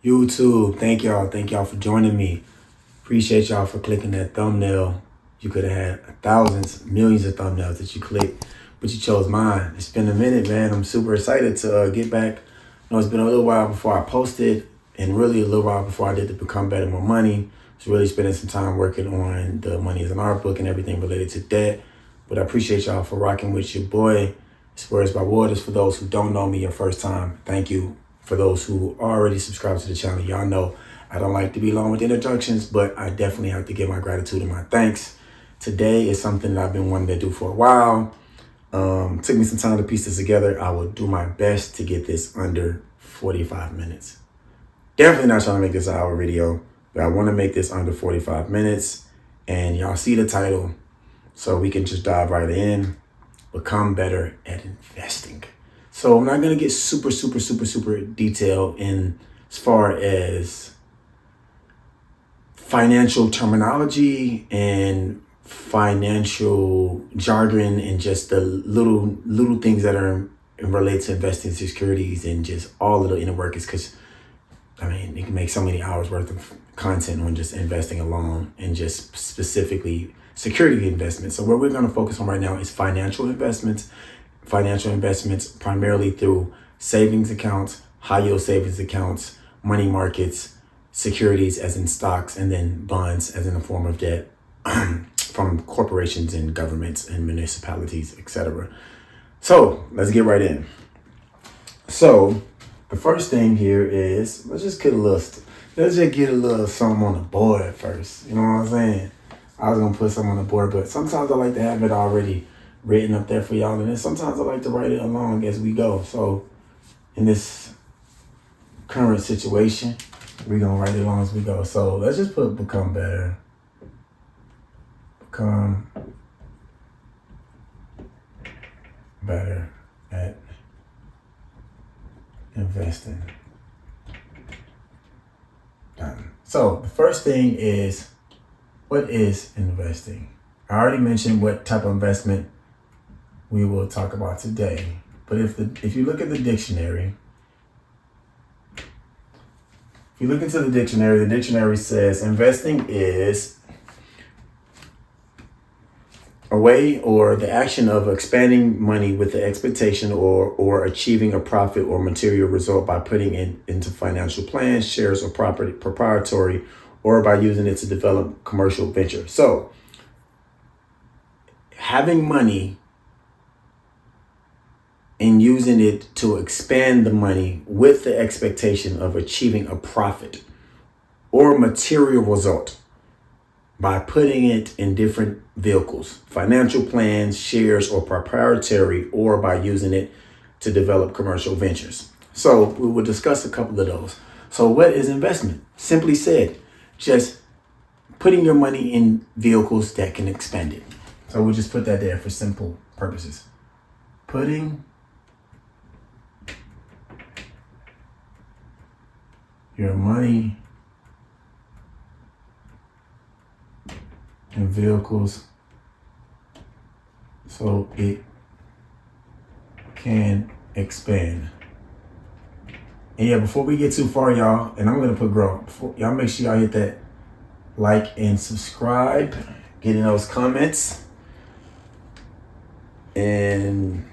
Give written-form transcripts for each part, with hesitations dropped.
YouTube, thank y'all. Thank y'all for joining me. Appreciate y'all for clicking that thumbnail. You could have had thousands, millions of thumbnails that you clicked, but you chose mine. It's been a minute, man. I'm super excited to get back. It's been a little while before I posted, and really a little while before I did the Become Better More Money. I was really spending some time working on the Money is an Art book and everything related to that. But I appreciate y'all for rocking with your boy. It's Words by Waters. For those who don't know me your first time, thank you. For those who already subscribed to the channel, y'all know I don't like to be long with introductions, but I definitely have to give my gratitude and my thanks. Today is something that I've been wanting to do for a while. Took me some time to piece this together. I will do my best to get this under 45 minutes. Definitely not trying to make this an hour video, but I want to make this under 45 minutes. And y'all see the title, so we can just dive right in. Become better at investing. So I'm not going to get super detailed in as far as financial terminology and financial jargon and just the little things that are related to investing in securities and just all of the inner workings, because you can make so many hours worth of content on just investing alone and just specifically security investments. So what we're going to focus on right now is financial investments primarily through savings accounts, high yield savings accounts, money markets, securities as in stocks, and then bonds as in a form of debt from corporations and governments and municipalities, etc. So let's get right in. So the first thing here is let's just get a little something on the board first. You know what I'm saying? I was gonna put something on the board, but sometimes I like to have it already written up there for y'all, and then sometimes I like to write it along as we go. So in this current situation, we're gonna write it along as we go. So let's just put become better. Become better at investing. Done. So the first thing is, what is investing? I already mentioned what type of investment we will talk about today. But if you look at the dictionary, the dictionary says investing is a way or the action of expanding money with the expectation or achieving a profit or material result by putting it into financial plans, shares, or proprietary, or by using it to develop commercial venture. So having money and using it to expand the money with the expectation of achieving a profit or material result by putting it in different vehicles, financial plans, shares, or proprietary, or by using it to develop commercial ventures. So we will discuss a couple of those. So what is investment? Simply said, just putting your money in vehicles that can expand it. So we'll just put that there for simple purposes. Putting your money in vehicles so it can expand. And yeah, before we get too far, y'all, and I'm gonna put grow. Y'all make sure y'all hit that like and subscribe, get in those comments, and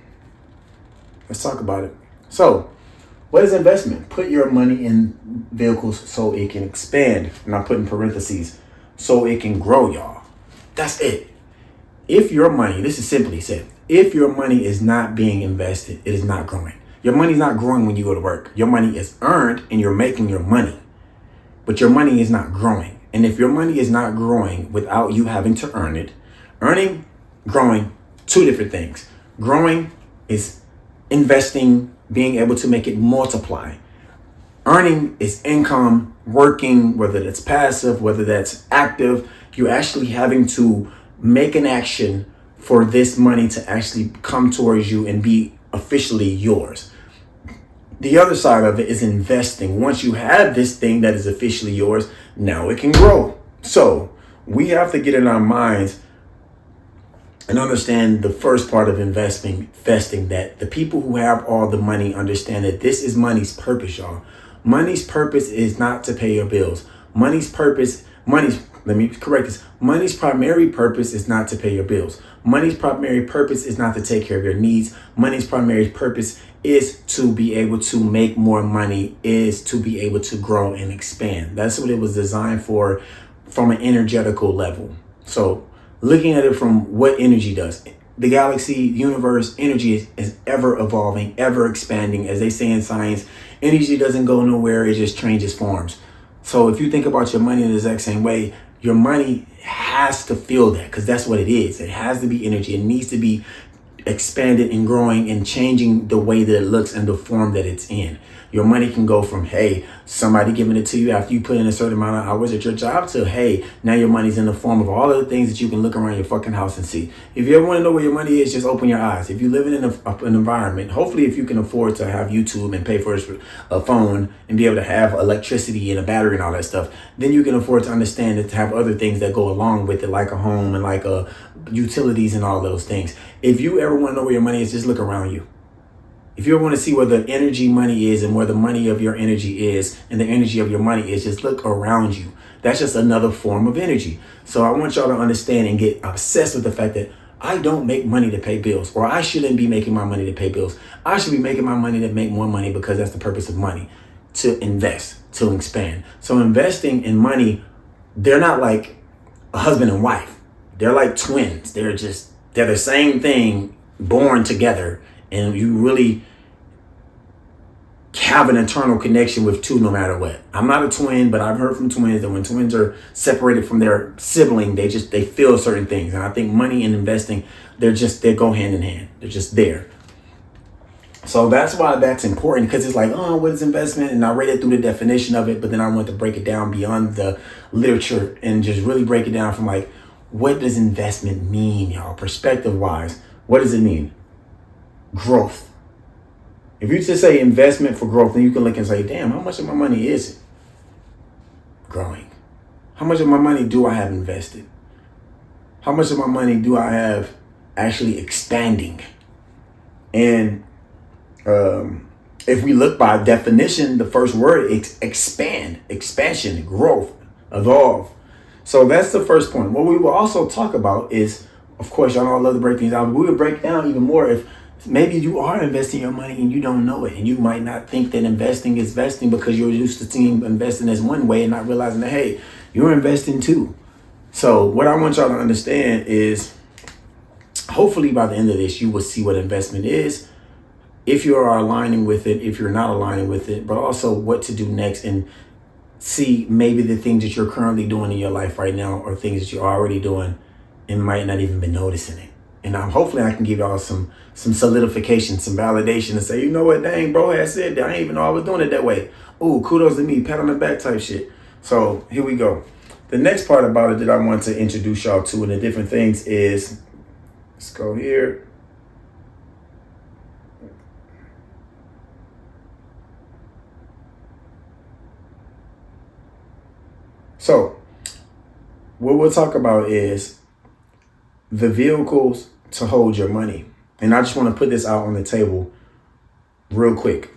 let's talk about it. So, what is investment? Put your money in vehicles so it can expand. And I put in parentheses, so it can grow, y'all. That's it. If your money, this is simply said, if your money is not being invested, it is not growing. Your money's not growing when you go to work. Your money is earned and you're making your money, but your money is not growing. And if your money is not growing without you having to earn it, growing, two different things. Growing is investing, being able to make it multiply. Earning is income, working, whether that's passive, whether that's active. You're actually having to make an action for this money to actually come towards you and be officially yours. The other side of it is investing. Once you have this thing that is officially yours, now it can grow. So we have to get in our minds and understand the first part of investing, that the people who have all the money understand that this is money's purpose, y'all. Money's purpose is not to pay your bills. Let me correct this. Money's primary purpose is not to pay your bills. Money's primary purpose is not to take care of your needs. Money's primary purpose is to be able to make more money, is to be able to grow and expand. That's what it was designed for from an energetical level. So looking at it from what energy does. The galaxy, universe, energy is ever evolving, ever expanding. As they say in science, energy doesn't go nowhere, it just changes forms. So if you think about your money in the exact same way, your money has to feel that, because that's what it is. It has to be energy. It needs to be expanded and growing and changing the way that it looks and the form that it's in. Your money can go from, hey, somebody giving it to you after you put in a certain amount of hours at your job, to, hey, now your money's in the form of all of the things that you can look around your fucking house and see. If you ever want to know where your money is, just open your eyes. If you're living in an environment, hopefully if you can afford to have YouTube and pay for a phone and be able to have electricity and a battery and all that stuff, then you can afford to understand it, to have other things that go along with it, like a home and like utilities and all those things. If you ever want to know where your money is, just look around you. If you want to see where the energy money is and where the money of your energy is and the energy of your money is, just look around you. That's just another form of energy. So I want y'all to understand and get obsessed with the fact that I don't make money to pay bills, or I shouldn't be making my money to pay bills. I should be making my money to make more money, because that's the purpose of money, to invest, to expand. So investing in money, they're not like a husband and wife. They're like twins. They're the same thing born together. And you really have an internal connection with two no matter what. I'm not a twin, but I've heard from twins that when twins are separated from their sibling, they feel certain things. And I think money and investing, they go hand in hand. They're just there. So that's why that's important, because it's like, oh, what is investment? And I read it through the definition of it, but then I want to break it down beyond the literature and just really break it down from like, what does investment mean, y'all? Perspective wise, what does it mean? Growth. If you just say investment for growth, then you can look and say, damn, how much of my money is it growing? How much of my money do I have invested? How much of my money do I have actually expanding? And if we look by definition, the first word is expand, expansion, growth, evolve. So that's the first point. What we will also talk about is, of course, y'all know I love to break things down, but we will break down even more if maybe you are investing your money and you don't know it, and you might not think that investing is vesting because you're used to seeing investing as one way and not realizing that, hey, you're investing too. So what I want y'all to understand is, hopefully by the end of this, you will see what investment is, if you are aligning with it, if you're not aligning with it, but also what to do next, and see maybe the things that you're currently doing in your life right now or things that you're already doing and might not even be noticing it. And hopefully I can give y'all some solidification, some validation, and say, you know what, dang, bro had said that. I didn't even know I was doing it that way. Ooh, kudos to me, pat on the back type shit. So here we go. The next part about it that I want to introduce y'all to and the different things is, let's go here. So what we'll talk about is the vehicles to hold your money. And I just want to put this out on the table real quick.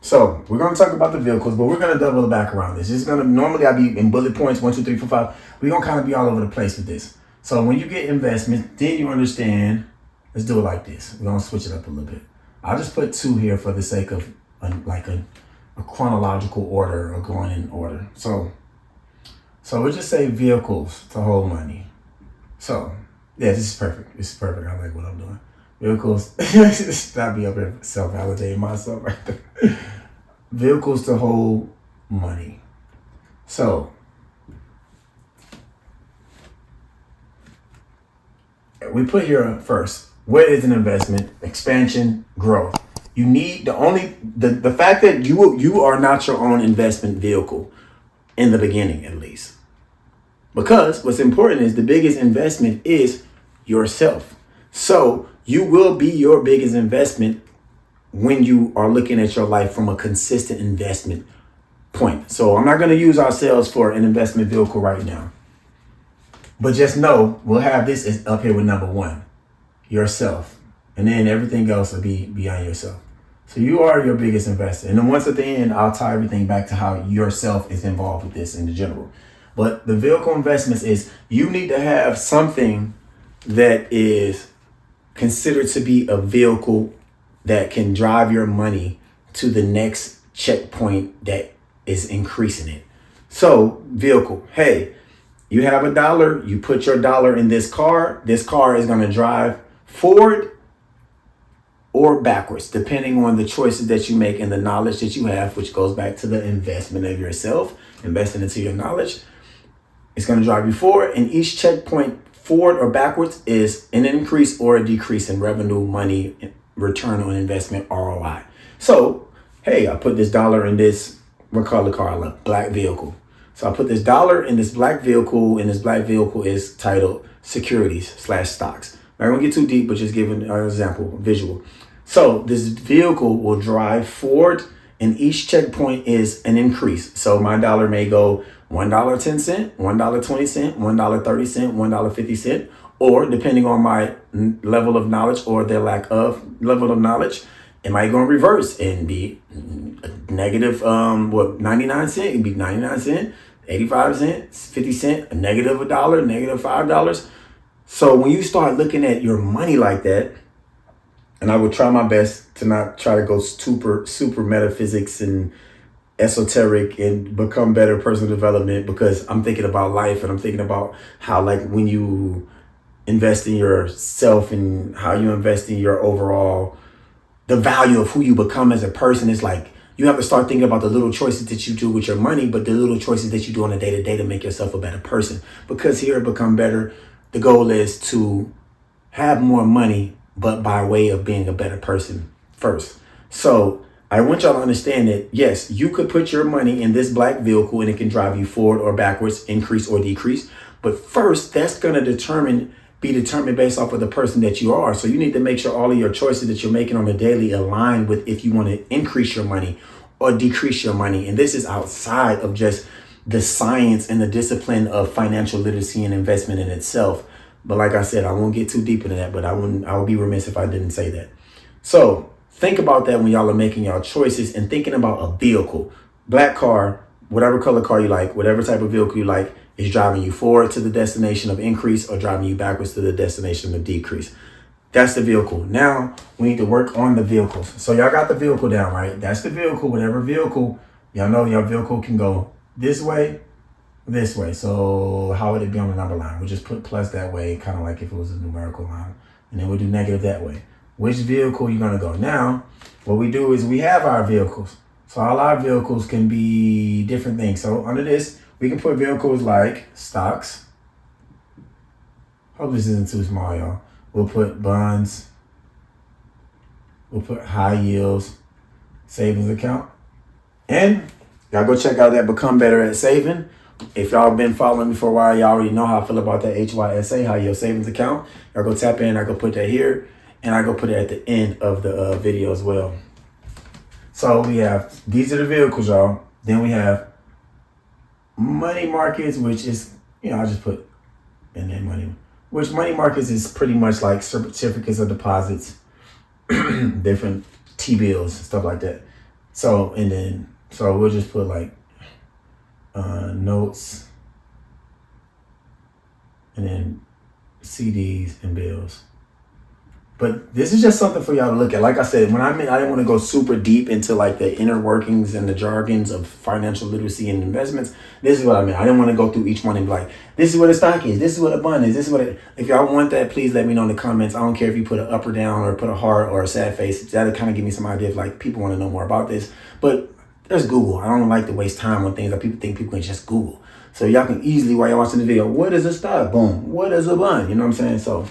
So we're going to talk about the vehicles, but we're going to double back around this. Normally I'll be in bullet points, 1, 2, 3, 4, 5. We're going to kind of be all over the place with this. So when you get investment, then you understand, let's do it like this. We're going to switch it up a little bit. I'll just put 2 here for the sake of a chronological order or going in order. So we'll just say vehicles to hold money. So yeah, this is perfect. This is perfect. I like what I'm doing. Vehicles, stop me up here self-validating myself right there. Vehicles to hold money. So we put here first, what is an investment? Expansion, growth. You need the fact that you are not your own investment vehicle in the beginning, at least. Because what's important is the biggest investment is yourself. So you will be your biggest investment when you are looking at your life from a consistent investment point. So I'm not going to use ourselves for an investment vehicle right now. But just know we'll have this up here with number 1, yourself. And then everything else will be beyond yourself. So you are your biggest investor. And then once at the end, I'll tie everything back to how yourself is involved with this in the general. But the vehicle investments is you need to have something that is considered to be a vehicle that can drive your money to the next checkpoint that is increasing it. So vehicle, hey, you have $1, you put your dollar in this car. This car is going to drive forward or backwards, depending on the choices that you make and the knowledge that you have, which goes back to the investment of yourself, investing into your knowledge. It's going to drive you forward, and each checkpoint forward or backwards is an increase or a decrease in revenue, money, return on investment, ROI. So, hey, I put this dollar in this, what color car I love? Black vehicle. So I put this dollar in this black vehicle, and this black vehicle is titled securities/stocks. I don't get too deep, but just giving an example, visual. So this vehicle will drive forward, and each checkpoint is an increase. So my dollar may go $1.10, $1.20, $1.30, $1.50, or depending on my level of knowledge or their lack of level of knowledge, it might go in reverse and be negative 99 cent. It'd be 99 cent, 85 cents, 50 cent, a negative $1, negative $5. So when you start looking at your money like that, and I would try my best to not try to go super metaphysics and esoteric and become better personal development, because I'm thinking about life and I'm thinking about how, like, when you invest in yourself and how you invest in your overall, the value of who you become as a person is like, you have to start thinking about the little choices that you do with your money, but the little choices that you do on a day-to-day to make yourself a better person. Because here, become better, the goal is to have more money, but by way of being a better person first. So I want y'all to understand that, yes, you could put your money in this black vehicle and it can drive you forward or backwards, increase or decrease. But first, that's going to be determined based off of the person that you are. So you need to make sure all of your choices that you're making on a daily align with if you want to increase your money or decrease your money. And this is outside of just the science and the discipline of financial literacy and investment in itself. But like I said, I won't get too deep into that, but I would be remiss if I didn't say that. So think about that when y'all are making y'all choices and thinking about a vehicle. Black car, whatever color car you like, whatever type of vehicle you like, is driving you forward to the destination of increase or driving you backwards to the destination of decrease. That's the vehicle. Now we need to work on the vehicles. So y'all got the vehicle down, right? That's the vehicle. Whatever vehicle, y'all know your vehicle can go this way, this way. So how would it be on the number line? We'll just put plus that way, kind of like if it was a numerical line. And then we'll do negative that way. Which vehicle you're going to go? Now, what we do is we have our vehicles. So all our vehicles can be different things. So under this, we can put vehicles like stocks. Hope this isn't too small, y'all. We'll put bonds. We'll put high yields, savings account. And y'all go check out that Become Better at Saving. If y'all been following me for a while, y'all already know how I feel about that HYSA, high yield savings account. Y'all go tap in. I go put that here. And I go put it at the end of the video as well. So we have, these are the vehicles, y'all. Then we have money markets, which is, I just put in there money. Which money markets is pretty much like certificates of deposits, different T-bills, stuff like that. So we'll just put like notes, and then CDs and bills. But this is just something for y'all to look at. Like I said, I didn't want to go super deep into like the inner workings and the jargons of financial literacy and investments. This is what I meant. I didn't want to go through each one and be like, this is what a stock is. This is what a bond is. This is what if y'all want that, please let me know in the comments. I don't care if you put an up or down or put a heart or a sad face. That'll kind of give me some idea if like people want to know more about this. But there's Google. I don't like to waste time on things that people think people can just Google. So y'all can easily, while you're watching the video, what is a stock? Boom. What is a bond? You know what I'm saying? So,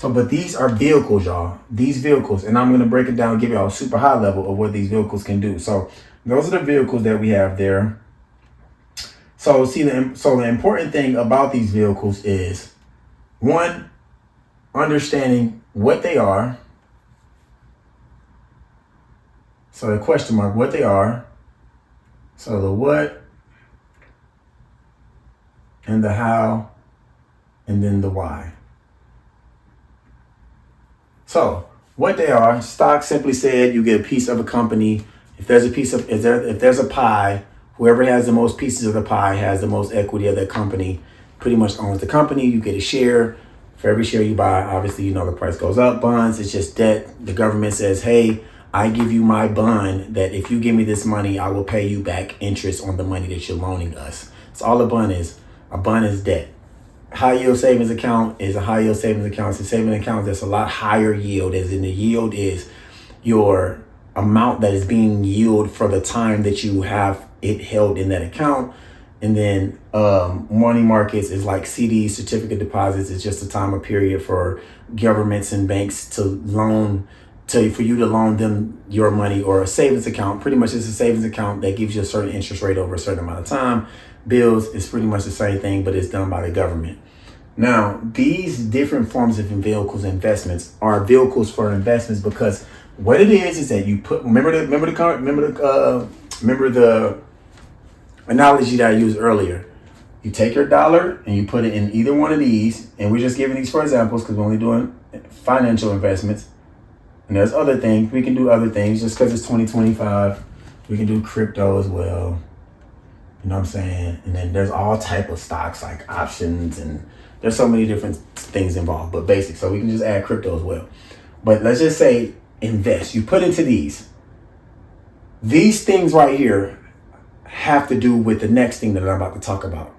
but these are vehicles, y'all. These vehicles, and I'm going to break it down, give y'all a super high level of what these vehicles can do. So those are the vehicles that we have there. So the important thing about these vehicles is, one, understanding what they are. So the question mark, what they are. So the what and the how and then the why. So What they are, stocks simply said, you get a piece of a company. If there's a piece of, if there's a pie, whoever has the most pieces of the pie has the most equity of that company, pretty much owns the company. You get a share. For every share you buy, obviously, you know, the price goes up. Bonds, it's just debt. The government says, hey, I give you my bond that if you give me this money, I will pay you back interest on the money that you're loaning us. That's all a bond is. A bond is debt. High yield savings account is a high yield savings account. It's a savings account that's a lot higher yield, as in the yield is your amount that is being yield for the time that you have it held in that account. And then money markets is like CDs, certificate deposits. It's just a time of period for governments and banks to loan for you to loan them your money. Or a savings account, pretty much it's a savings account that gives you a certain interest rate over a certain amount of time. Bills is pretty much the same thing, but it's done by the government. Now, these different forms of vehicles investments are vehicles for investments because what it is that you put. Remember the analogy that I used earlier. You take your dollar and you put it in either one of these, and we're just giving these for examples because we're only doing financial investments. And there's other things we can do. Other things just because it's 2025, we can do crypto as well. You know what I'm saying? And then there's all type of stocks like options, and there's so many different things involved, but basic. So we can just add crypto as well. But let's just say invest. You put into these. These things right here have to do with the next thing that I'm about to talk about.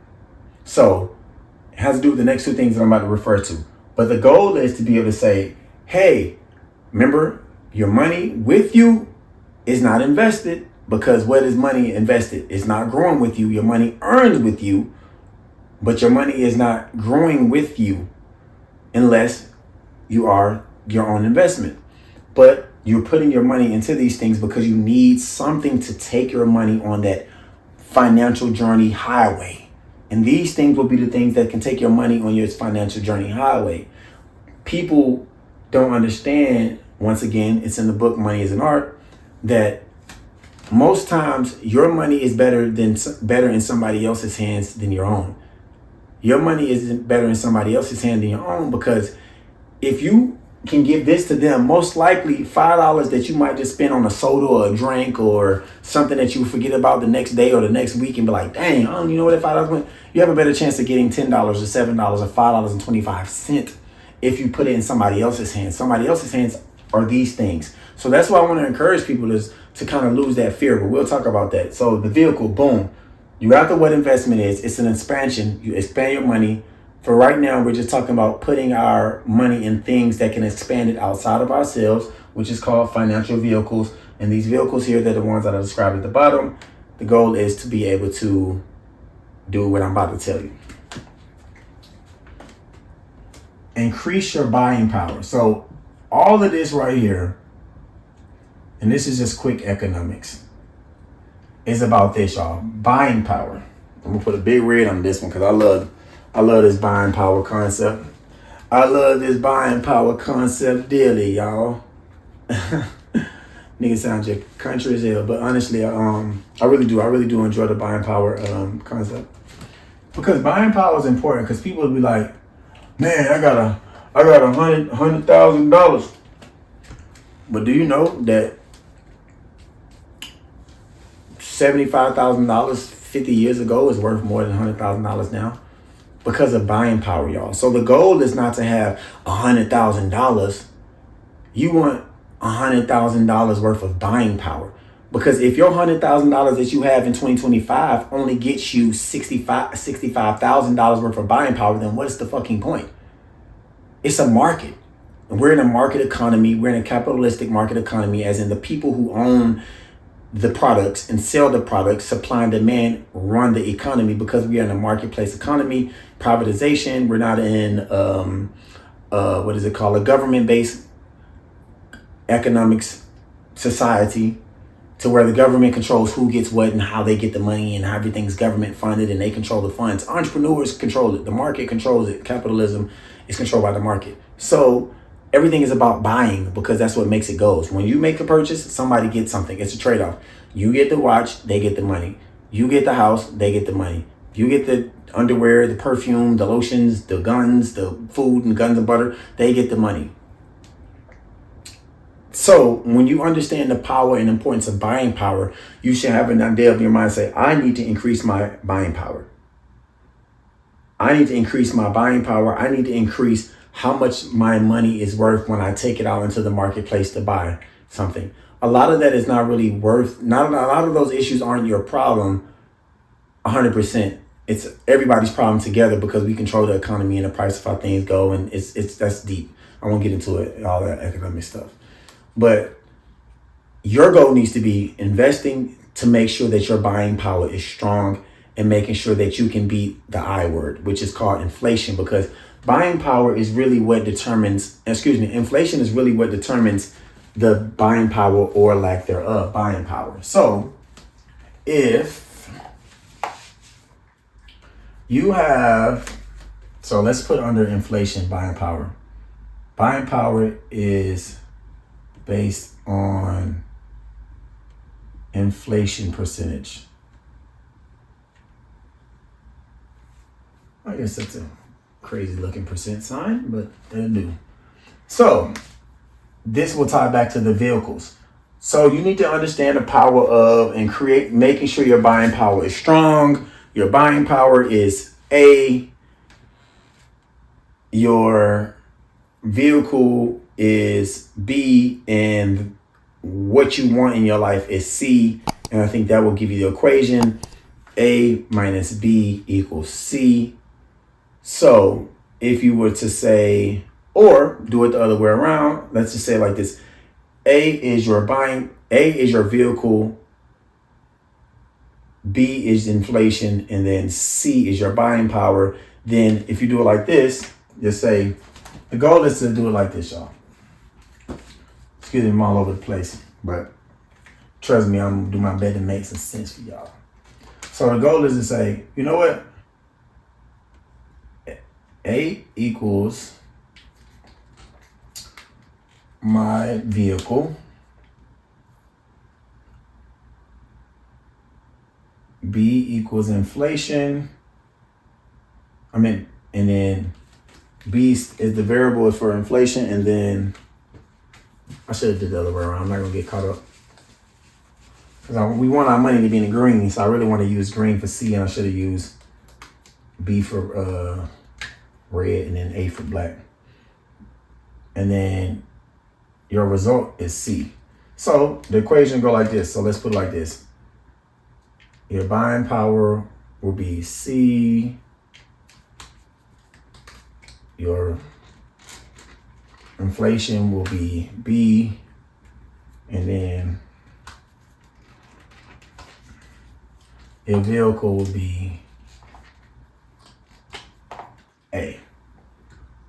So it has to do with the next two things that I'm about to refer to. But the goal is to be able to say, hey, remember, your money with you is not invested. Because what is money invested? It's not growing with you. Your money earned with you, but your money is not growing with you unless you are your own investment. But you're putting your money into these things because you need something to take your money on that financial journey highway. And these things will be the things that can take your money on your financial journey highway. People don't understand, once again, it's in the book Money is an Art, that most times your money is better in somebody else's hands than your own. Your money isn't better in somebody else's hand than your own, because if you can give this to them, most likely $5 that you might just spend on a soda or a drink or something that you forget about the next day or the next week and be like, dang, I don't even know where that $5 went. You have a better chance of getting $10 or $7 or $5.25 if you put it in somebody else's hands. Somebody else's hands are these things. So that's why I want to encourage people to kind of lose that fear, but we'll talk about that. So the vehicle, boom. You got what investment is. It's an expansion. You expand your money. For right now, we're just talking about putting our money in things that can expand it outside of ourselves, which is called financial vehicles. And these vehicles here, they're the ones that I described at the bottom. The goal is to be able to do what I'm about to tell you. Increase your buying power. So all of this right here, and this is just quick economics, is about this, y'all. Buying power. I'm gonna put a big red on this one because I love this buying power concept. I love this buying power concept dearly, y'all. Nigga sound just country as hell, but honestly, I really do enjoy the buying power concept, because buying power is important. Because people will be like, man, I got $100,000, but do you know that $75,000 50 years ago is worth more than $100,000 now? Because of buying power, y'all. So the goal is not to have $100,000. You want $100,000 worth of buying power. Because if your $100,000 that you have in 2025 only gets you $65,000 worth of buying power, then what's the fucking point? It's a market. And we're in a market economy. We're in a capitalistic market economy, as in the people who own the products and sell the products, supply and demand, run the economy, because we are in a marketplace economy, privatization. We're not in, a government-based economics society, to where the government controls who gets what and how they get the money, and how everything's government funded and they control the funds. Entrepreneurs control it. The market controls it. Capitalism is controlled by the market. So everything is about buying, because that's what makes it goes. When you make a purchase, somebody gets something. It's a trade-off. You get the watch, they get the money. You get the house, they get the money. You get the underwear, the perfume, the lotions, the guns, the food and guns and butter, they get the money. So when you understand the power and importance of buying power, you should have an idea of your mind say, I need to increase my buying power. I need to increase my buying power. I need to increase how much my money is worth when I take it out into the marketplace to buy something. A lot of that is not really worth, not a lot of those issues aren't your problem 100%. It's everybody's problem together because we control the economy and the price of how things go. And it's that's deep. I won't get into it, all that economic stuff. But your goal needs to be investing to make sure that your buying power is strong and making sure that you can beat the I word, which is called inflation, because buying power is really what determines, inflation is really what determines the buying power or lack thereof buying power. So if you have, so let's put under inflation buying power. Buying power is based on inflation percentage. I guess that's a crazy looking percent sign, but it'll do. So this will tie back to the vehicles. So you need to understand the power of and making sure your buying power is strong. Your buying power is A. Your vehicle is B, and what you want in your life is C. And I think that will give you the equation A minus B equals C. So if you were to say, or do it the other way around, let's just say it like this. A is your vehicle, B is inflation, and then C is your buying power. Then if you do it like this, just say, the goal is to do it like this, y'all. Excuse me, I'm all over the place, but trust me, I'm gonna do my best to make some sense for y'all. So the goal is to say, you know what? A equals my vehicle. B equals inflation. And then B is the variable is for inflation, and then I should have did the other way around. I'm not gonna get caught up. Because we want our money to be in the green, so I really want to use green for C, and I should have used B for red, and then A for black. And then your result is C. So the equation go like this. So let's put it like this. Your buying power will be C. Your inflation will be B. And then your vehicle will be A.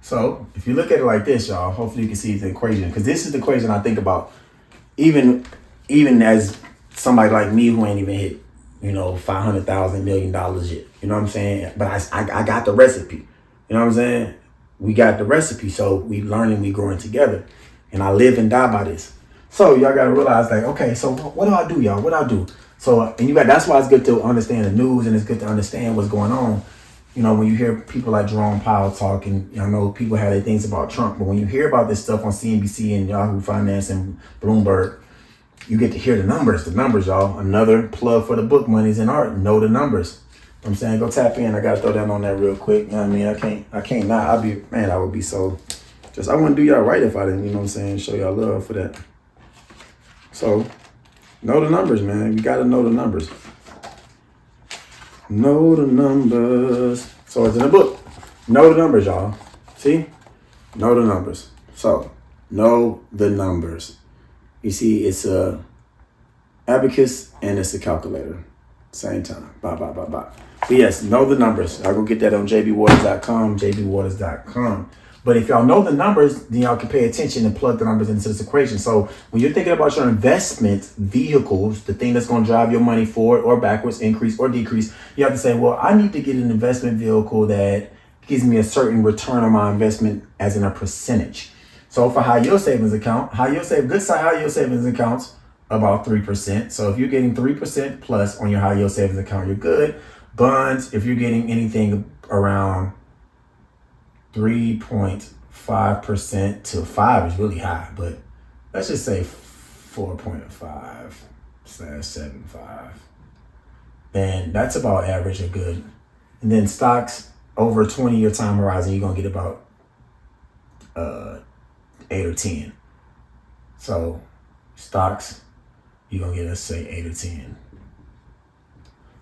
So if you look at it like this, y'all, hopefully you can see the equation, because this is the equation I think about even as somebody like me who ain't even hit, $500,000 $1 million yet. You know what I'm saying? But I got the recipe. You know what I'm saying? We got the recipe, so we learning, we growing together, and I live and die by this. So y'all gotta realize, like, okay, so what do I do, y'all? What do I do? So that's why it's good to understand the news, and it's good to understand what's going on. When you hear people like Jerome Powell talking, I know people have their things about Trump, but when you hear about this stuff on CNBC and Yahoo Finance and Bloomberg, you get to hear the numbers, y'all. Another plug for the book, Money's in Art. Know the numbers. I'm saying, go tap in. I got to throw down on that real quick. You know what I mean? I can't not. I would be so, I wouldn't do y'all right if I didn't, show y'all love for that. So, know the numbers, man. You got to know the numbers. Know the numbers. So it's in the book. Know the numbers, y'all. See? Know the numbers. So, know the numbers. You see, it's a abacus and it's a calculator. Same time. Bye. But yes, know the numbers. I'll go get that on jbwaters.com, jbwaters.com. But if y'all know the numbers, then y'all can pay attention and plug the numbers into this equation. So when you're thinking about your investment vehicles, the thing that's going to drive your money forward or backwards, increase or decrease, you have to say, well, I need to get an investment vehicle that gives me a certain return on my investment as in a percentage. So for high yield savings account, good side high yield savings accounts, about 3%. So if you're getting 3% plus on your high yield savings account, you're good. Bonds, if you're getting anything around 3.5% to 5 is really high, but let's just say 4.5/75. Then that's about average or good. And then stocks over a 20-year time horizon, you're gonna get about 8 or 10. So stocks, you're gonna get, let's say, 8 or 10.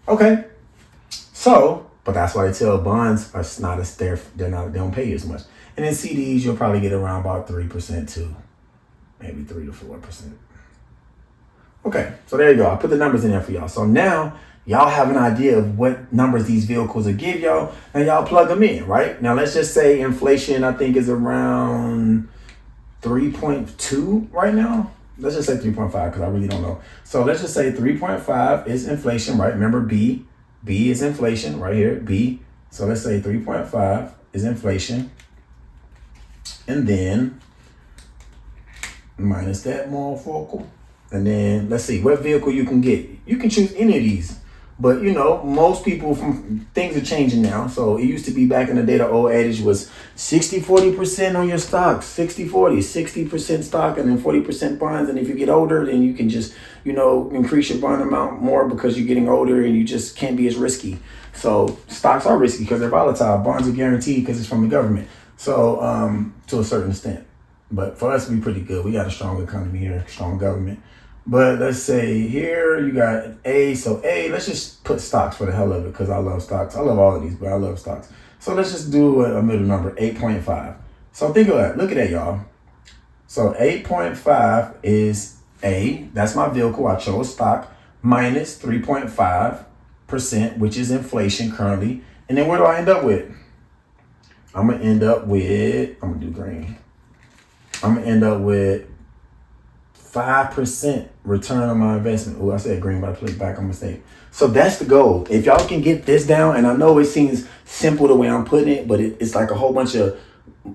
Okay. So, but that's why they tell bonds are not as they don't pay you as much. And then CDs, you'll probably get around about 3% too. Maybe 3 to 4%. Okay, so there you go. I put the numbers in there for y'all. So now y'all have an idea of what numbers these vehicles will give y'all, and y'all plug them in, right? Now let's just say inflation, I think, is around 3.2 right now. Let's just say 3.5 because I really don't know. So let's just say 3.5 is inflation, right? Remember B is inflation right here, B. So let's say 3.5 is inflation. And then minus that monofocal. And then let's see what vehicle you can get. You can choose any of these. But you know, most people, from things are changing now. So it used to be back in the day, the old adage was 60-40% on your stocks, 60-40, 60% stock and then 40% bonds. And if you get older, then you can just, you know, increase your bond amount more because you're getting older and you just can't be as risky. So stocks are risky because they're volatile. Bonds are guaranteed because it's from the government. So to a certain extent. But for us, we're pretty good. We got a strong economy here, strong government. But let's say here you got A. So A, let's just put stocks for the hell of it because I love stocks. I love all of these, but I love stocks. So let's just do a middle number, 8.5. So think of that. Look at that, y'all. So 8.5 is A. That's my vehicle. I chose stock minus 3.5%, which is inflation currently. And then where do I end up with? I'm going to end up with, I'm going to do green. I'm going to end up with 5% return on my investment. Oh, I said green, but I put it back on mistake. So that's the goal. If y'all can get this down, and I know it seems simple the way I'm putting it, but it's like a whole bunch of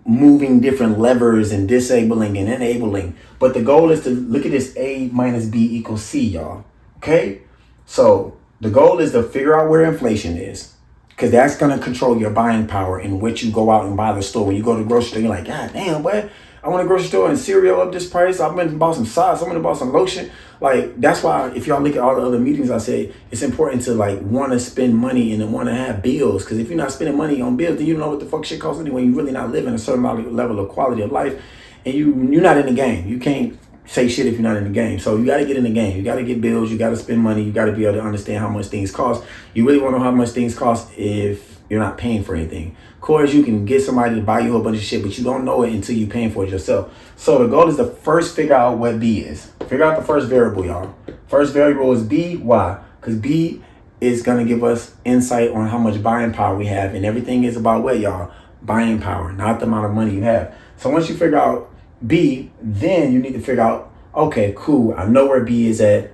moving different levers and disabling and enabling. But the goal is to look at this A minus B equals C, y'all. Okay? So the goal is to figure out where inflation is, because that's going to control your buying power and what you go out and buy the store. When you go to the grocery store, you're like, God damn, what? I went to the grocery store and cereal up this price. I've been and bought some socks. I went and bought some lotion. Like, that's why if y'all look at all the other meetings, I say it's important to like want to spend money and want to have bills. Because if you're not spending money on bills, then you don't know what the fuck shit costs anyway. You're really not living a certain level of quality of life. And you're not in the game. You can't say shit if you're not in the game. So you got to get in the game. You got to get bills. You got to spend money. You got to be able to understand how much things cost. You really want to know how much things cost if you're not paying for anything. Of course, you can get somebody to buy you a whole bunch of shit, but you don't know it until you're paying for it yourself. So the goal is to first figure out what B is. Figure out the first variable, y'all. First variable is B. Why? Because B is going to give us insight on how much buying power we have. And everything is about what, y'all? Buying power, not the amount of money you have. So once you figure out B, then you need to figure out, okay, cool. I know where B is at.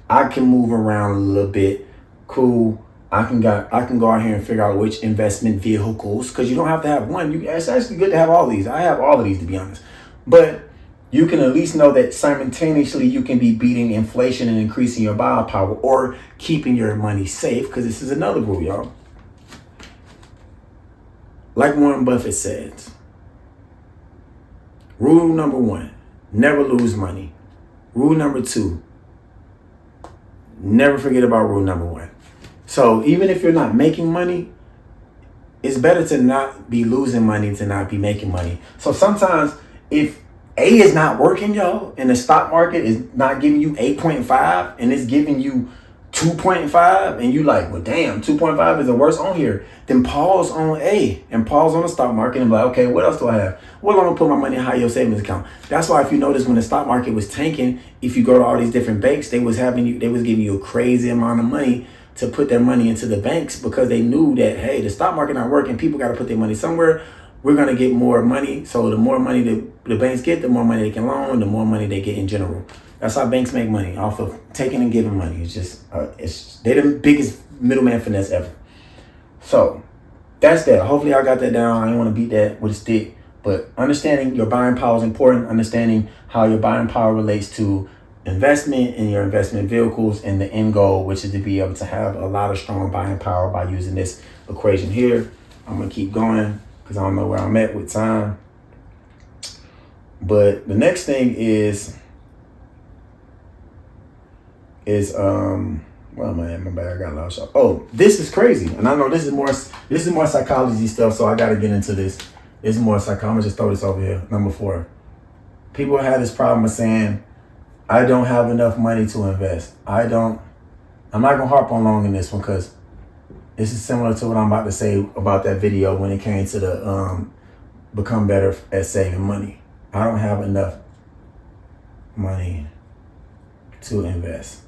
I can move around a little bit. Cool. I can go out here and figure out which investment vehicles, because you don't have to have one. It's actually good to have all these. I have all of these, to be honest. But you can at least know that simultaneously you can be beating inflation and increasing your buying power or keeping your money safe, because this is another rule, y'all. Like Warren Buffett says, rule number 1, never lose money. Rule number 2, never forget about rule number 1. So even if you're not making money, it's better to not be losing money to not be making money. So sometimes if A is not working, y'all, and the stock market is not giving you 8.5 and it's giving you 2.5, and you like, well, damn, 2.5 is the worst on here, then pause on A and pause on the stock market and be like, okay, what else do I have? Well, I'm gonna put my money in a high yield savings account. That's why if you notice when the stock market was tanking, if you go to all these different banks, they was giving you a crazy amount of money to put their money into the banks, because they knew that, hey, the stock market not working, people got to put their money somewhere. We're going to get more money. So the more money the banks get, the more money they can loan, the more money they get in general. That's how banks make money, off of taking and giving money. It's just, they're the biggest middleman finesse ever. So that's that. Hopefully I got that down. I don't want to beat that with a stick, but understanding your buying power is important. Understanding how your buying power relates to investment in your investment vehicles, and the end goal, which is to be able to have a lot of strong buying power by using this equation here. I'm going to keep going because I don't know where I'm at with time. But the next thing is is well, man, my bad, I got lost. Oh, this is crazy, and I know this is more psychology stuff, so I got to get into this. This is more psychology. I'm gonna just throw this over here. Number 4, people have this problem of saying, "I don't have enough money to invest." I'm not gonna harp on long in this one because this is similar to what I'm about to say about that video when it came to the become better at saving money. I don't have enough money to invest.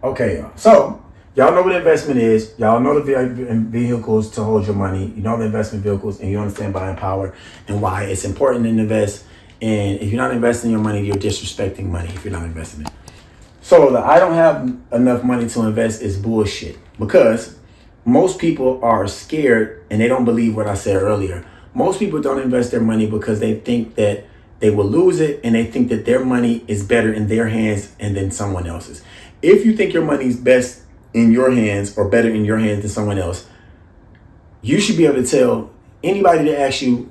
Okay, y'all. So y'all know what investment is. Y'all know the vehicles to hold your money. You know the investment vehicles, and you understand buying power and why it's important to invest. And if you're not investing your money, you're disrespecting money if you're not investing it. So the I don't have enough money to invest is bullshit, because most people are scared and they don't believe what I said earlier. Most people don't invest their money because they think that they will lose it, and they think that their money is better in their hands and than someone else's. If you think your money is best in your hands or better in your hands than someone else, you should be able to tell anybody that asks you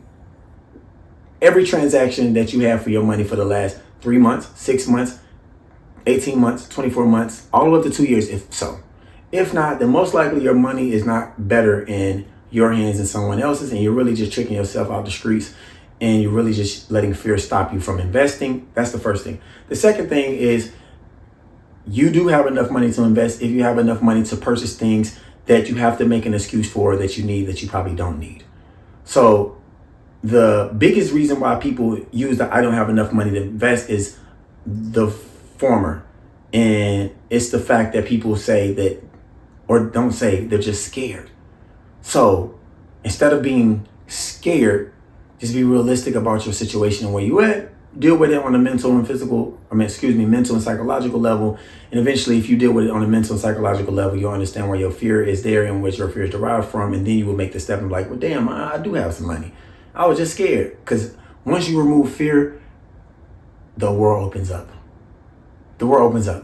every transaction that you have for your money for the last 3 months, 6 months, 18 months, 24 months, all the way up to 2 years, if so. If not, then most likely your money is not better in your hands than someone else's, and you're really just tricking yourself out the streets, and you're really just letting fear stop you from investing. That's the first thing. The second thing is, you do have enough money to invest if you have enough money to purchase things that you have to make an excuse for, that you need, that you probably don't need. So the biggest reason why people use the I don't have enough money to invest is the former. And it's the fact that people say that, or don't say, they're just scared. So instead of being scared, just be realistic about your situation and where you at. Deal with it on a mental and psychological level. And eventually, if you deal with it on a mental and psychological level, you'll understand where your fear is there and where your fear is derived from. And then you will make the step and be like, well, damn, I do have some money. I was just scared. Because once you remove fear, the world opens up. The world opens up.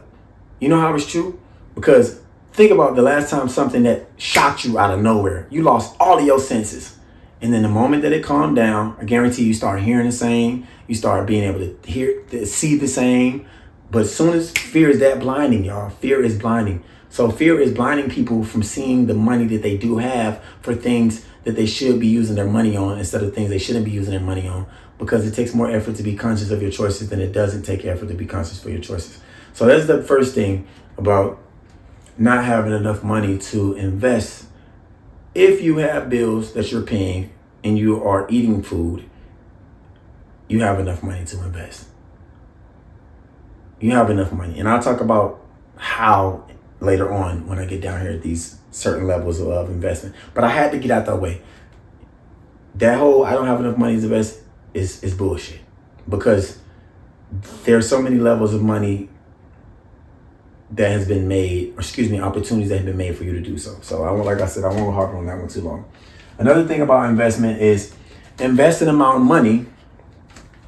You know how it's true? Because think about the last time something that shocked you out of nowhere. You lost all of your senses. And then the moment that it calmed down, I guarantee you start hearing the same. You start being able to see the same. But as soon as fear is that blinding, y'all, fear is blinding. So fear is blinding people from seeing the money that they do have for things that they should be using their money on instead of things they shouldn't be using their money on, because it takes more effort to be conscious of your choices than it doesn't take effort to be conscious for your choices. So that's the first thing about not having enough money to invest. If you have bills that you're paying and you are eating food, you have enough money to invest. You have enough money. And I'll talk about how later on when I get down here at these certain levels of investment. But I had to get out that way. That whole I don't have enough money to invest is bullshit. Because there are so many levels of money that has been made, opportunities that have been made for you to do so. So like I said, I won't harp on that one too long. Another thing about investment is invest an amount of money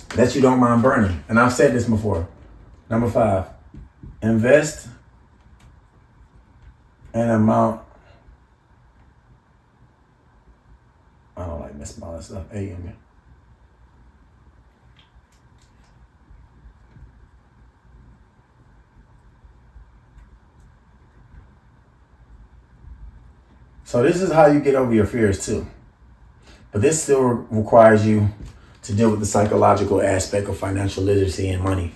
that you don't mind burning. And I've said this before. Number 5, invest an amount. I don't like messing all that stuff. So this is how you get over your fears too. But this still requires you to deal with the psychological aspect of financial literacy and money.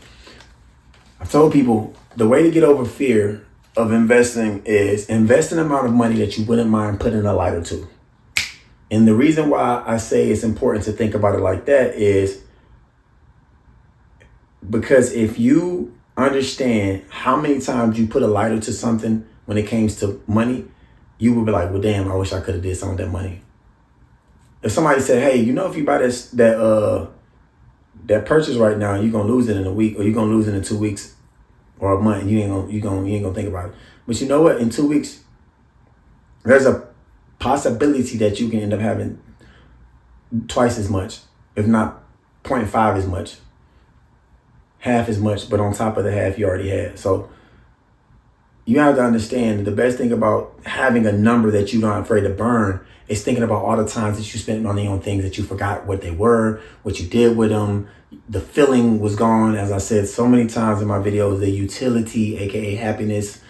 I've told people the way to get over fear of investing is invest an amount of money that you wouldn't mind putting a lighter to. And the reason why I say it's important to think about it like that is because if you understand how many times you put a lighter to something when it comes to money, you would be like, well, damn, I wish I could have did some of that money. If somebody said, hey, if you buy that purchase right now, you're gonna lose it in a week, or you're gonna lose it in 2 weeks or a month, and you ain't gonna think about it. But you know what? In 2 weeks, there's a possibility that you can end up having twice as much, if not 0.5 as much, half as much, but on top of the half you already had. So you have to understand the best thing about having a number that you're not afraid to burn is thinking about all the times that you spent money on things that you forgot what they were, what you did with them. The feeling was gone. As I said so many times in my videos, the utility, aka happiness,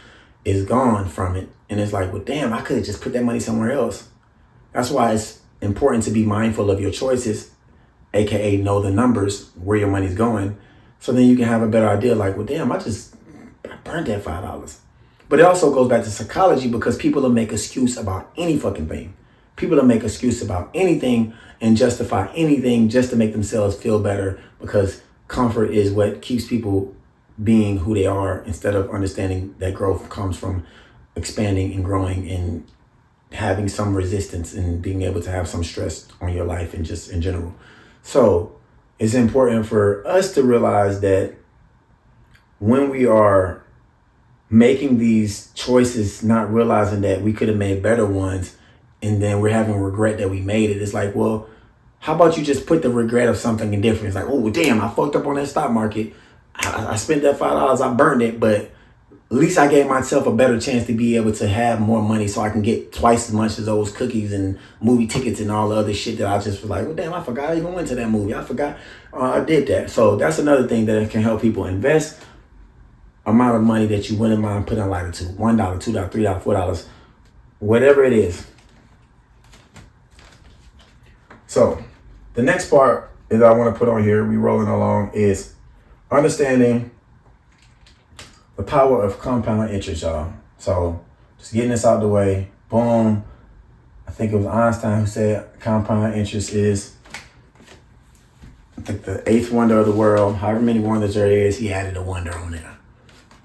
is gone from it. And it's like, well, damn, I could have just put that money somewhere else. That's why it's important to be mindful of your choices, aka know the numbers, where your money's going. So then you can have a better idea like, well, damn, I burned that $5. But it also goes back to psychology because people will make excuse about any fucking thing. People will make excuse about anything and justify anything just to make themselves feel better because comfort is what keeps people being who they are instead of understanding that growth comes from expanding and growing and having some resistance and being able to have some stress on your life and just in general. So it's important for us to realize that when we are making these choices, not realizing that we could have made better ones, and then we're having regret that we made it. It's like, well, how about you just put the regret of something in different? It's like, oh, damn, I fucked up on that stock market. I spent that $5, I burned it, but at least I gave myself a better chance to be able to have more money so I can get twice as much as those cookies and movie tickets and all the other shit that I just was like, well, damn, I forgot I even went to that movie. I forgot I did that. So that's another thing that can help people invest. Amount of money that you wouldn't mind putting a lighter to. $1, $2, $3, $4, whatever it is. So the next part that I want to put on here, we rolling along, is understanding the power of compound interest, y'all. So just getting this out the way. Boom. I think it was Einstein who said compound interest is, I think, the eighth wonder of the world. However many wonders there is, he added a wonder on there.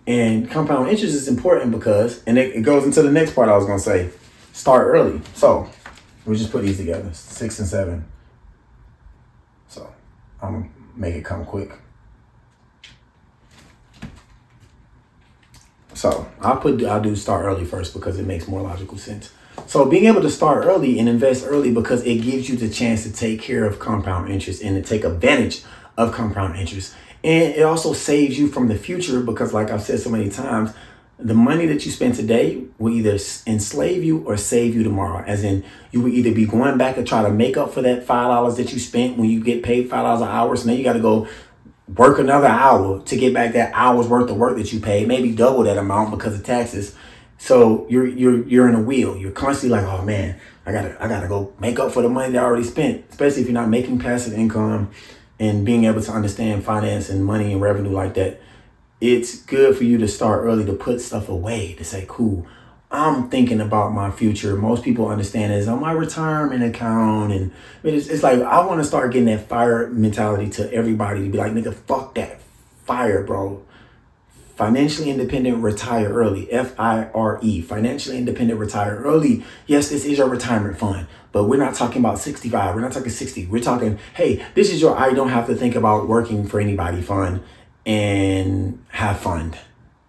And compound interest is important because, and it goes into the next part I was going to say, start early. So we just put these together, 6 and 7. So I'm going to make it come quick. So I'll do start early first because it makes more logical sense. So being able to start early and invest early because it gives you the chance to take care of compound interest and to take advantage of compound interest. And it also saves you from the future because, like I've said so many times, the money that you spend today will either enslave you or save you tomorrow. As in, you will either be going back to try to make up for that $5 that you spent when you get paid $5 an hour. So now you got to go work another hour to get back that hour's worth of work that you paid, maybe double that amount because of taxes. So you're in a wheel. You're constantly like, oh man, I gotta go make up for the money that I already spent. Especially if you're not making passive income and being able to understand finance and money and revenue like that. It's good for you to start early, to put stuff away, to say, cool, I'm thinking about my future. Most people understand it as on my retirement account. And it's like, I want to start getting that fire mentality to everybody to be like, nigga, fuck that fire, bro. Financially independent, retire early. FIRE. Financially independent, retire early. Yes, this is your retirement fund, but we're not talking about 65. We're not talking 60. We're talking, hey, this is your I don't have to think about working for anybody fund and have fun.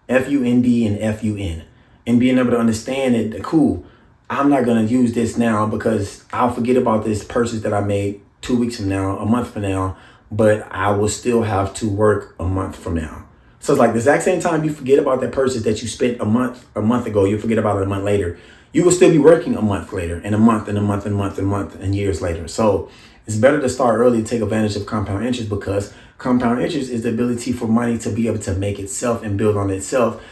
FUND and FUN. And being able to understand it, cool, I'm not going to use this now because I'll forget about this purchase that I made 2 weeks from now, a month from now, but I will still have to work a month from now. So it's like the exact same time you forget about that purchase that you spent a month ago, you forget about it a month later. You will still be working a month later and a month and a month and a month and a month and years later. So it's better to start early to take advantage of compound interest because compound interest is the ability for money to be able to make itself and build on itself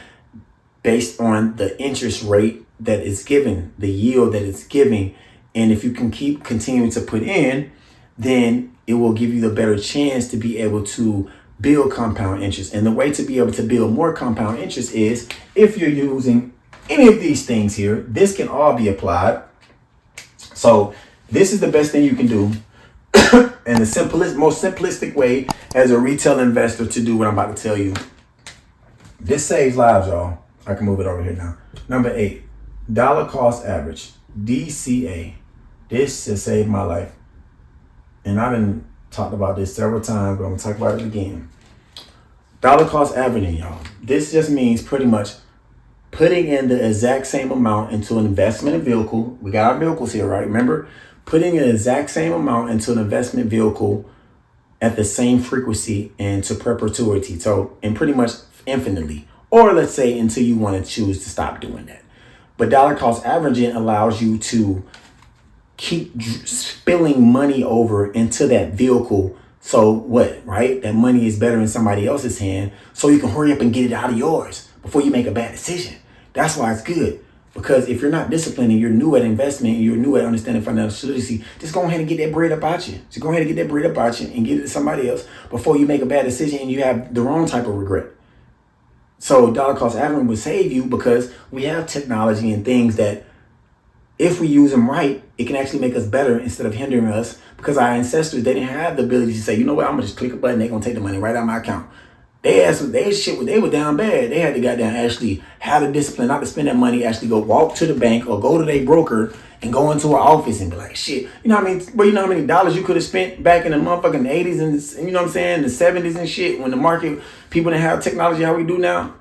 based on the interest rate that is given, the yield that it's giving. And if you can keep continuing to put in, then it will give you the better chance to be able to build compound interest. And the way to be able to build more compound interest is if you're using any of these things here, this can all be applied. So this is the best thing you can do. And the most simplistic way as a retail investor to do what I'm about to tell you. This saves lives, y'all. I can move it over here now. Number 8, dollar cost average, DCA. This has saved my life. And I've been talked about this several times, but I'm gonna talk about it again. Dollar cost averaging, y'all. This just means pretty much putting in the exact same amount into an investment vehicle. We got our vehicles here, right? Remember, putting an exact same amount into an investment vehicle at the same frequency and to perpetuity. So, and pretty much infinitely or let's say until you want to choose to stop doing that. But dollar cost averaging allows you to keep spilling money over into that vehicle. So what, right? That money is better in somebody else's hand, so you can hurry up and get it out of yours before you make a bad decision. That's why it's good. Because if you're not disciplined and you're new at investment and you're new at understanding financial literacy, just go ahead and get that bread up out you. Just go ahead and get that bread up out you and get it to somebody else before you make a bad decision and you have the wrong type of regret. So dollar cost averaging will save you because we have technology and things that if we use them right, it can actually make us better instead of hindering us, because our ancestors, they didn't have the ability to say, you know what, I'm gonna just click a button, they're gonna take the money right out of my account. They were down bad. They had to goddamn actually have the discipline not to spend that money, actually go walk to the bank or go to their broker and go into an office and be like, shit, you know what I mean? Well, you know how many dollars you could have spent back in the motherfucking 80s and you know what I'm saying, the 70s and shit, when the market, people didn't have technology how we do now.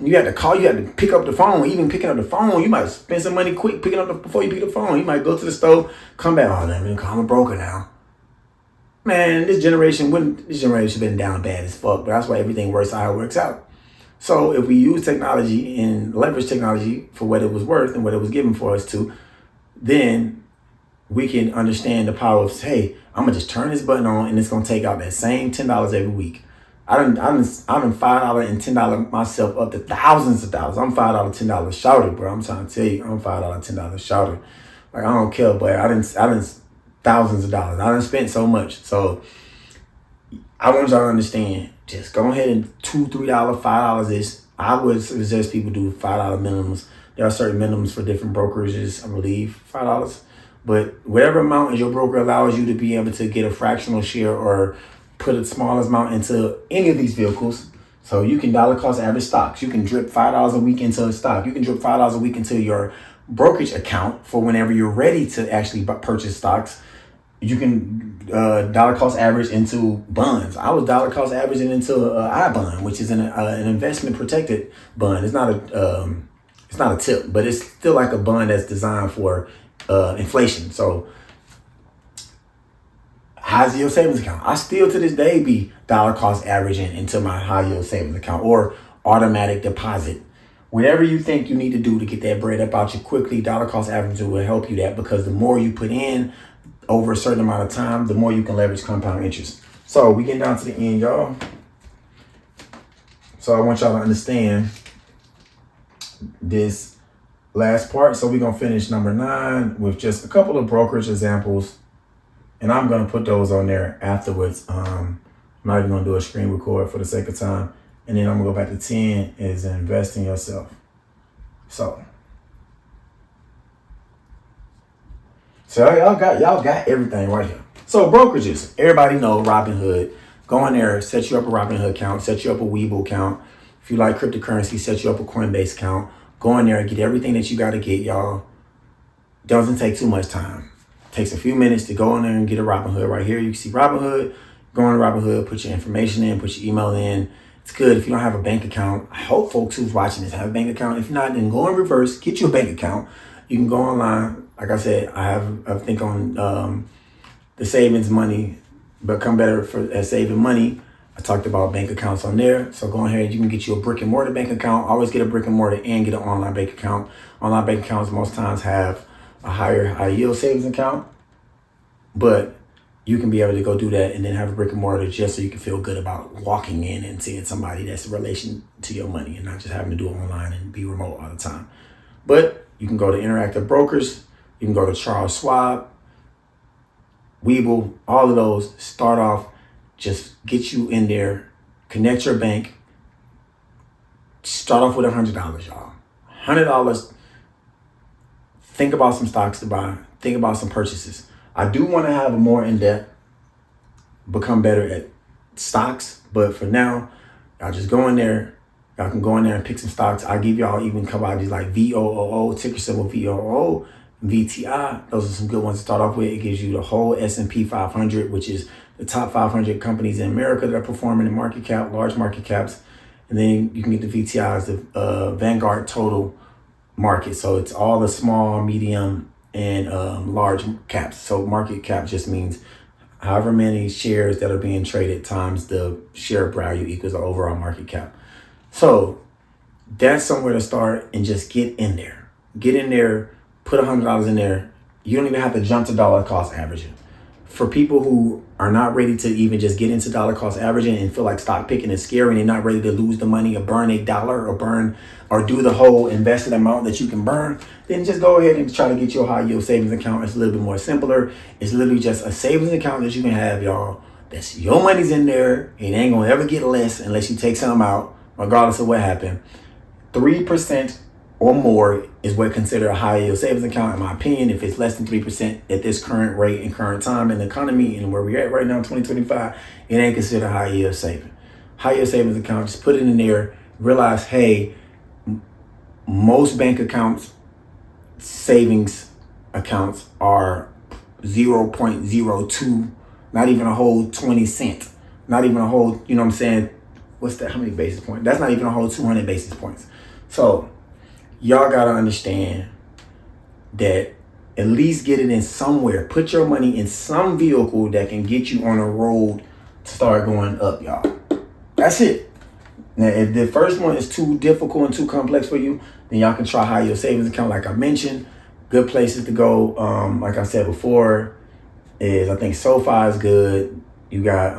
You had to call, you had to pick up the phone. Even picking up the phone, you might spend some money quick picking up before you pick the phone. You might go to the store, come back, oh, let me call my broker now. Man, this generation been down bad as fuck, but that's why everything works how it works out. So if we use technology and leverage technology for what it was worth and what it was given for us to, then we can understand the power of, hey, I'm gonna just turn this button on and it's gonna take out that same $10 every week. I done $5 and $10 myself up to thousands of dollars. I'm $5, $10 shouted, bro. I'm trying to tell you, I'm $5, $10 shouted. Like, I don't care, but I done thousands of dollars. I done spent so much. So I want y'all to understand, just go ahead and $2, $3, $5 is. I would suggest people do $5 minimums. There are certain minimums for different brokerages, I believe, $5. But whatever amount your broker allows you to be able to get a fractional share or put a smallest amount into any of these vehicles. So you can dollar cost average stocks. You can drip $5 a week into a stock. You can drip $5 a week into your brokerage account for whenever you're ready to actually purchase stocks. You can dollar cost average into bonds. I was dollar cost averaging into iBond, which is an investment protected bond. It's not a tip, but it's still like a bond that's designed for inflation. So high yield savings account. I still to this day be dollar cost averaging into my high yield savings account or automatic deposit. Whatever you think you need to do to get that bread up out you quickly, dollar cost averaging will help you that, because the more you put in over a certain amount of time, the more you can leverage compound interest. So we getting down to the end, y'all. So I want y'all to understand this last part. So we're gonna finish number 9 with just a couple of brokerage examples. And I'm going to put those on there afterwards. I'm not even going to do a screen record for the sake of time. And then I'm going to go back to 10 is invest in yourself. So y'all got everything right here. So brokerages, everybody know Robinhood. Go in there, set you up a Robinhood account, set you up a Webull account. If you like cryptocurrency, set you up a Coinbase account. Go in there and get everything that you got to get, y'all. Doesn't take too much time. Takes a few minutes to go in there and get a Robinhood. Right here, you can see Robinhood. Go on to Robinhood, put your information in, put your email in. It's good if you don't have a bank account. I hope folks who's watching this have a bank account. If not, then go in reverse, get you a bank account. You can go online. Like I said, I think on the savings money, become better at saving money. I talked about bank accounts on there. So go ahead, you can get you a brick and mortar bank account. Always get a brick and mortar and get an online bank account. Online bank accounts most times have a high yield savings account, but you can be able to go do that and then have a brick and mortar just so you can feel good about walking in and seeing somebody that's in relation to your money and not just having to do it online and be remote all the time. But you can go to Interactive Brokers, you can go to Charles Schwab, Webull, all of those. Start off, just get you in there, connect your bank, start off with $100, y'all. $100. Think about some stocks to buy. Think about some purchases. I do want to have a more in-depth, become better at stocks. But for now, y'all just go in there. Y'all can go in there and pick some stocks. I'll give y'all even commodities like VOOO, ticker symbol VOO, VTI. Those are some good ones to start off with. It gives you the whole S&P 500, which is the top 500 companies in America that are performing in market cap, large market caps. And then you can get the VTIs, the Vanguard Total Market. So it's all the small, medium, and large caps. So market cap just means however many shares that are being traded times the share value equals the overall market cap. So That's somewhere to start and just get in there. Get in there, put $100 in there. You don't even have to jump to dollar cost averaging. For people who are not ready to even just get into dollar cost averaging and feel like stock picking is scary and they're not ready to lose the money or burn $1 or do the whole invested amount that you can burn, then just go ahead and try to get your high yield savings account. It's a little bit more simpler. It's literally just a savings account that you can have, y'all. That's your money's in there. It ain't gonna ever get less unless you take some out, regardless of what happened. 3% or more is what considered a high yield savings account, in my opinion. If it's less than 3% at this current rate and current time in the economy and where we're at right now, 2025, it ain't considered a high yield saving. High yield savings account, just put it in there. Realize, hey, most bank accounts, savings accounts are 0.02, not even a whole 20 cents, not even a whole, you know what I'm saying? What's that? How many basis points? That's not even a whole 200 basis points. So y'all got to understand that at least get it in somewhere. Put your money in some vehicle that can get you on a road to start going up, y'all. That's it. Now, if the first one is too difficult and too complex for you, then y'all can try high yield savings account. Like I mentioned, good places to go. Like I said before, is I think SoFi is good. You got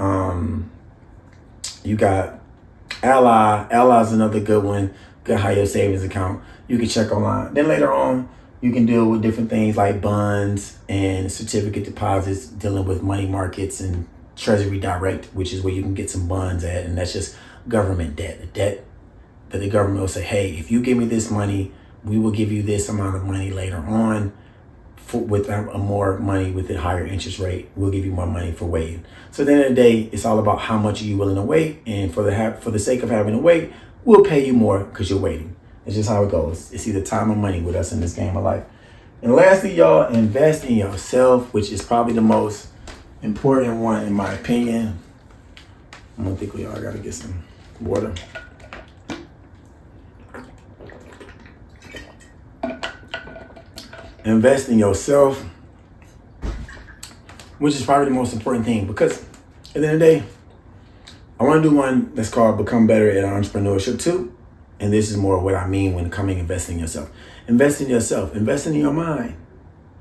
Ally. Ally's another good one. Good high yield savings account. You can check online. Then later on, you can deal with different things like bonds and certificate deposits, dealing with money markets and Treasury Direct, which is where you can get some bonds at, and that's just government debt. The debt that the government will say, hey, if you give me this money, we will give you this amount of money later on with more money with a higher interest rate. We'll give you more money for waiting. So at the end of the day, it's all about how much are you willing to wait, and for the sake of having to wait, we'll pay you more because you're waiting. It's just how it goes. It's either time or money with us in this game of life. And lastly, y'all, invest in yourself, which is probably the most important one in my opinion. I'm gonna think y'all gotta get some water. Invest in yourself, which is probably the most important thing, because at the end of the day, I want to do one that's called Become Better at Entrepreneurship too. And this is more what I mean when investing in yourself. Invest in yourself, invest in your mind,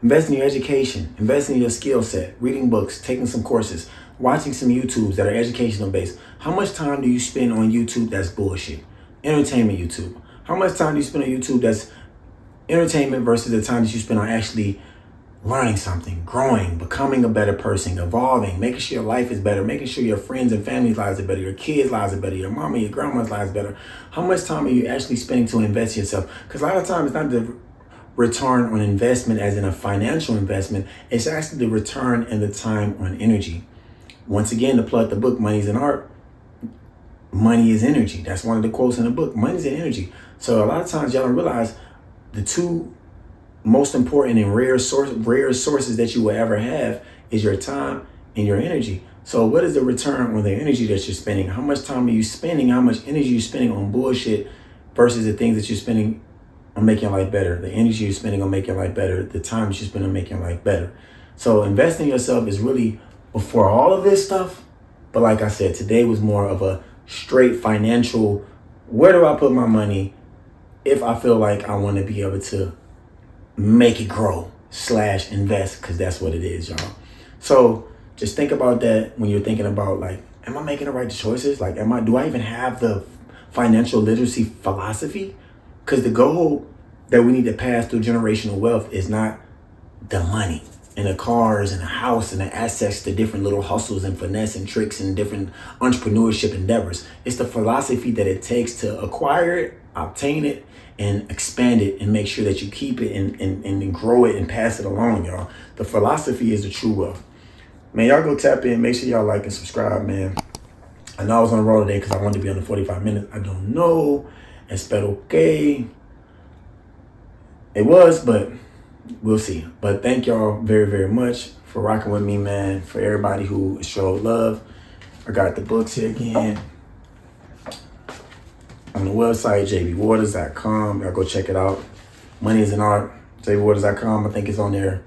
invest in your education, invest in your skill set, reading books, taking some courses, watching some YouTubes that are educational based. How much time do you spend on YouTube that's bullshit? Entertainment YouTube. How much time do you spend on YouTube that's entertainment versus the time that you spend on actually learning something, growing, becoming a better person, evolving, making sure your life is better, making sure your friends and family lives are better, your kids' lives are better, your mama, your grandma's lives better? How much time are you actually spending to invest in yourself? Because a lot of times it's not the return on investment as in a financial investment, it's actually the return and the time on energy. Once again, to plug the book, Money is an Art, money is energy. That's one of the quotes in the book. Money is an energy. So a lot of times y'all don't realize the two most important and rare sources that you will ever have is your time and your energy. So what is the return on the energy that you're spending? How much time are you spending? How much energy are you spending on bullshit versus the things that you're spending on making your life better? The energy you're spending on making your life better, the time you spend on making your life better. So investing in yourself is really before all of this stuff. But like I said, today was more of a straight financial, where do I put my money if I feel like I want to be able to make it grow / invest, because that's what it is, y'all. So just think about that when you're thinking about, like, am I making the right choices? Like, do I even have the financial literacy philosophy? Because the goal that we need to pass through generational wealth is not the money and the cars and the house and the assets, the different little hustles and finesse and tricks and different entrepreneurship endeavors. It's the philosophy that it takes to acquire it, obtain it, and expand it, and make sure that you keep it and grow it and pass it along, y'all. The philosophy is the true wealth. Man, y'all go tap in. Make sure y'all like and subscribe, man. I know I was on the road today because I wanted to be on the 45 minutes. I don't know. Espero okay. It was, but we'll see. But thank y'all very, very much for rocking with me, man. For everybody who showed love. I got the books here again on the website, jbwaters.com. Y'all go check it out. Money is an Art, jbwaters.com. I think it's on there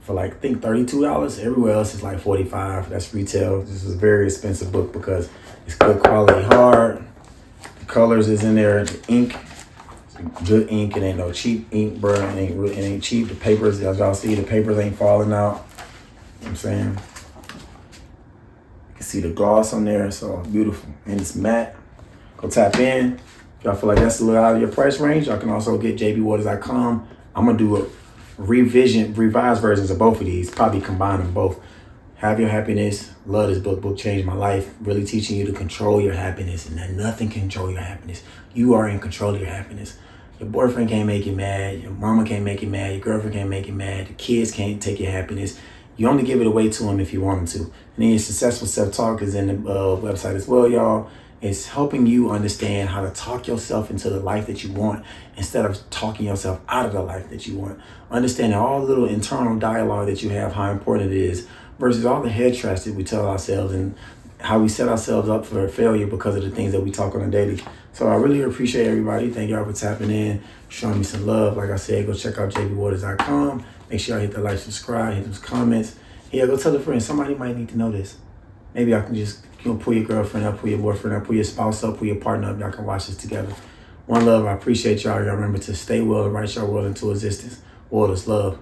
for like, I think $32. Everywhere else is like $45. That's retail. This is a very expensive book because it's good quality, hard. The colors is in there, the ink. good ink. It ain't no cheap ink, bro. It ain't cheap. The papers, as y'all see, the papers ain't falling out. You know what I'm saying? You can see the gloss on there. So beautiful. And it's matte. Go tap in. If y'all feel like that's a little out of your price range, y'all can also get jbwaters.com. I'm going to do a revised versions of both of these. Probably combine them both. Have Your Happiness. Love this book. Book changed my life. Really teaching you to control your happiness, and that nothing can control your happiness. You are in control of your happiness. Your boyfriend can't make you mad. Your mama can't make you mad. Your girlfriend can't make you mad. The kids can't take your happiness. You only give it away to them if you want them to. And then your successful self-talk is in the website as well, y'all. It's helping you understand how to talk yourself into the life that you want instead of talking yourself out of the life that you want. Understanding all the little internal dialogue that you have, how important it is, versus all the head trash that we tell ourselves and how we set ourselves up for failure because of the things that we talk on a daily. So I really appreciate everybody. Thank y'all for tapping in, showing me some love. Like I said, go check out jbwaters.com. Make sure y'all hit the like, subscribe, hit those comments. Yeah, go tell a friend. Somebody might need to know this. Maybe I can just pull your girlfriend up, pull your boyfriend up, pull your spouse up, pull your partner up. Y'all can watch this together. One love. I appreciate y'all. Y'all remember to stay well and write your world into existence. Waters, love.